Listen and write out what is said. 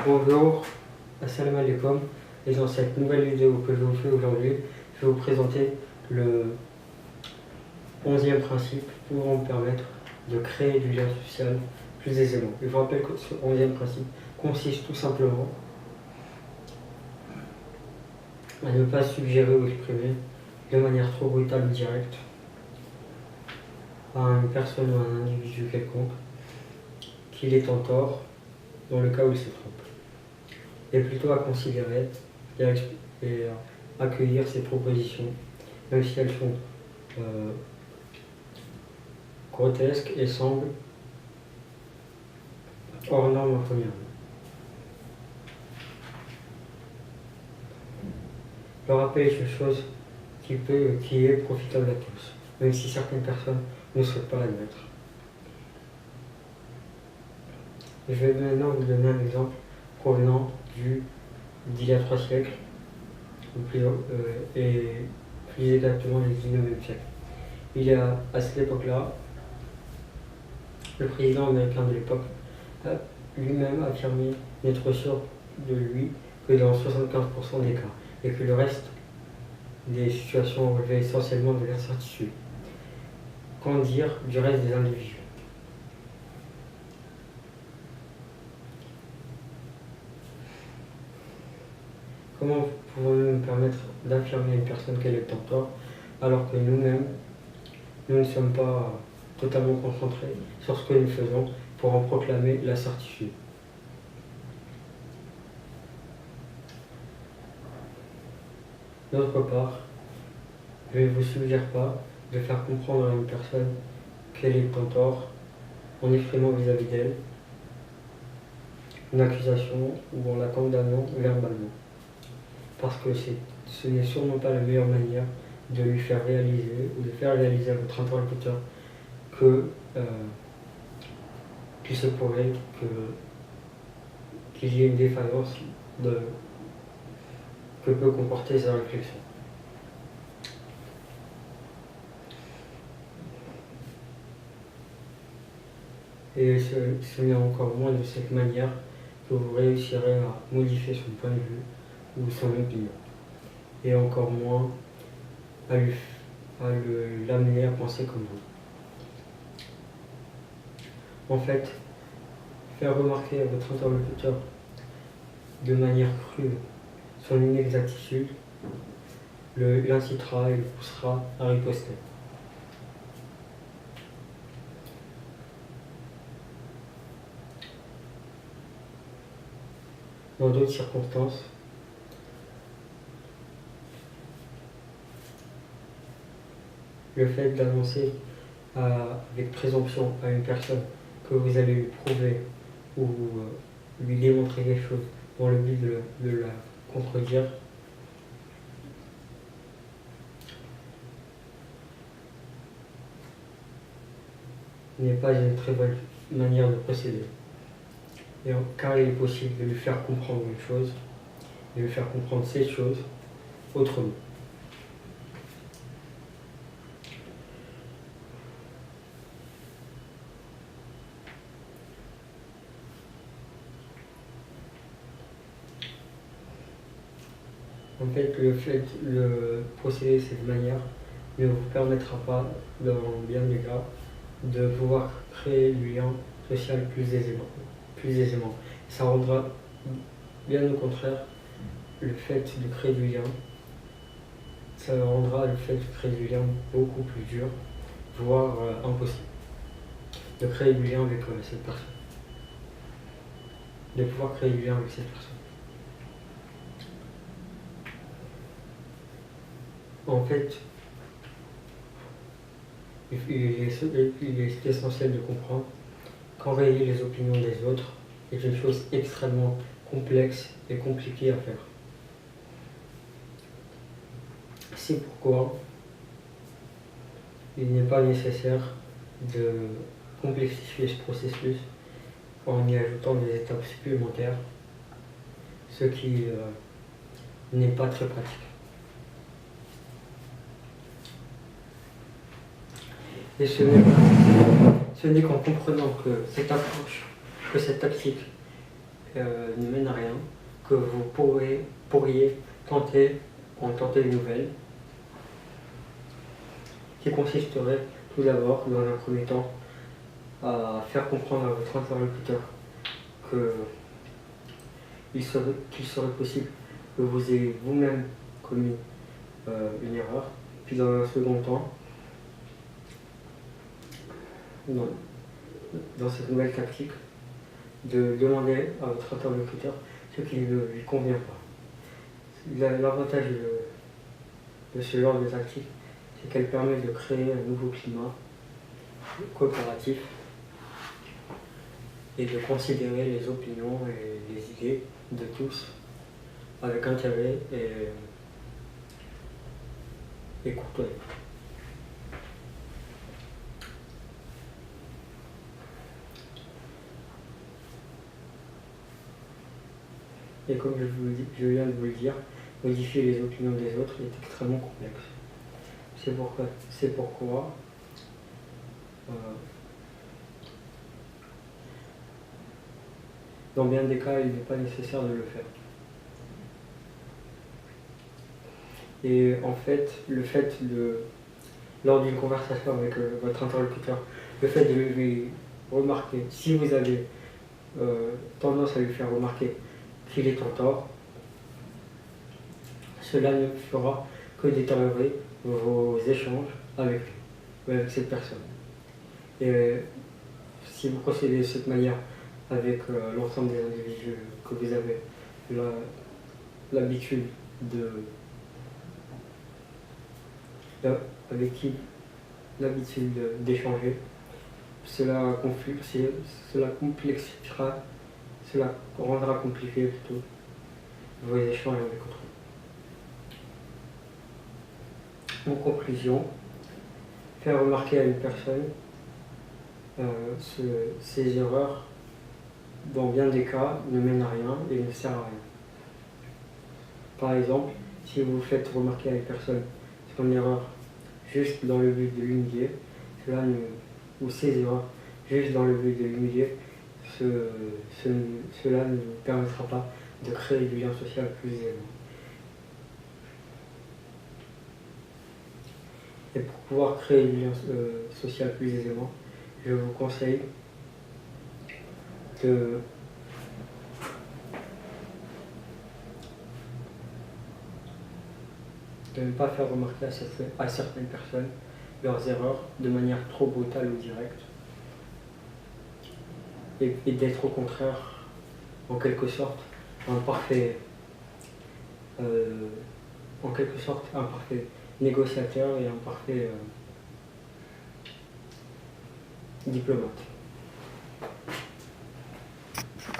Bonjour, assalamu alaikum, et dans cette nouvelle vidéo que je vous fais aujourd'hui, je vais vous présenter le 11e principe pouvant vous permettre de créer du lien social plus aisément. Je vous rappelle que ce 11e principe consiste tout simplement à ne pas suggérer ou exprimer de manière trop brutale ou directe à une personne ou à un individu quelconque qu'il est en tort dans le cas où il se trompe, et plutôt à considérer et à accueillir ces propositions, même si elles sont grotesques et semblent hors norme en première vue. Le rappel est une chose qui est profitable à tous, même si certaines personnes ne souhaitent pas l'admettre. Je vais maintenant vous donner un exemple provenant d'il y a 3 siècles, et plus exactement du 19e siècle. Il y a, à cette époque-là, le président américain de l'époque a lui-même affirmé n'être sûr de lui que dans 75% des cas, et que le reste des situations relevaient essentiellement de l'incertitude. Qu'en dire du reste des individus? Comment pouvons-nous nous permettre d'affirmer à une personne qu'elle est en tort, alors que nous-mêmes, nous ne sommes pas totalement concentrés sur ce que nous faisons pour en proclamer la certitude? D'autre part, je ne vous suggère pas de faire comprendre à une personne qu'elle est en tort en exprimant vis-à-vis d'elle une accusation ou en la condamnant verbalement. Parce que ce n'est sûrement pas la meilleure manière de lui faire réaliser ou de faire réaliser à votre interlocuteur qu'il se pourrait qu'il y ait une défaillance que peut comporter sa réflexion. Et ce n'est encore moins de cette manière que vous réussirez à modifier son point de vue ou son opinion, et encore moins à l'amener à penser comme vous. En fait, faire remarquer à votre interlocuteur de manière crue son inexactitude l'incitera et le poussera à riposter. Dans d'autres circonstances, le fait d'annoncer avec présomption à une personne que vous allez lui prouver ou lui démontrer quelque chose dans le but de la contredire n'est pas une très bonne manière de procéder. Car il est possible de lui faire comprendre une chose, de lui faire comprendre ces choses autrement. En fait, le procéder de cette manière ne vous permettra pas, dans bien des cas, de pouvoir créer du lien social plus aisément. Ça rendra, bien au contraire, le fait de créer du lien, ça rendra le fait de créer du lien beaucoup plus dur, voire impossible. De créer du lien avec cette personne. De pouvoir créer du lien avec cette personne. En fait, il est essentiel de comprendre qu'enrayer les opinions des autres est une chose extrêmement complexe et compliquée à faire. C'est pourquoi il n'est pas nécessaire de complexifier ce processus en y ajoutant des étapes supplémentaires, ce qui n'est pas très pratique. Et ce n'est qu'en comprenant que cette approche, que cette tactique ne mène à rien, que vous pourriez tenter une nouvelle, qui consisterait tout d'abord, dans un premier temps, à faire comprendre à votre interlocuteur qu'il serait possible que vous ayez vous-même commis une erreur. Puis dans un second temps, dans cette nouvelle tactique, de demander à votre interlocuteur ce qui ne lui convient pas. L'avantage de ce genre de tactique, c'est qu'elle permet de créer un nouveau climat coopératif et de considérer les opinions et les idées de tous avec intérêt et courtoisie. Et comme je viens de vous le dire, modifier les opinions des autres est extrêmement complexe. C'est pourquoi dans bien des cas, il n'est pas nécessaire de le faire. Et en fait, lors d'une conversation avec votre interlocuteur, le fait de lui remarquer, si vous avez tendance à lui faire remarquer qu'il est en tort, cela ne fera que détériorer vos échanges avec lui ou avec cette personne. Et si vous procédez de cette manière avec l'ensemble des individus que vous avez l'habitude avec qui l'habitude d'échanger, cela complexifiera, cela rendra compliqué plutôt vos échanges avec autrui. En conclusion, faire remarquer à une personne ces erreurs, dans bien des cas, ne mènent à rien et ne servent à rien. Par exemple, si vous faites remarquer à une personne son erreur juste dans le but de l'humilier, ou ses erreurs juste dans le but de l'humilier, cela ne vous permettra pas de créer du lien social plus aisément. Et pour pouvoir créer du lien social plus aisément, je vous conseille de ne pas faire remarquer à certaines personnes leurs erreurs de manière trop brutale ou directe, et d'être au contraire, en quelque sorte, un parfait négociateur et un parfait diplomate.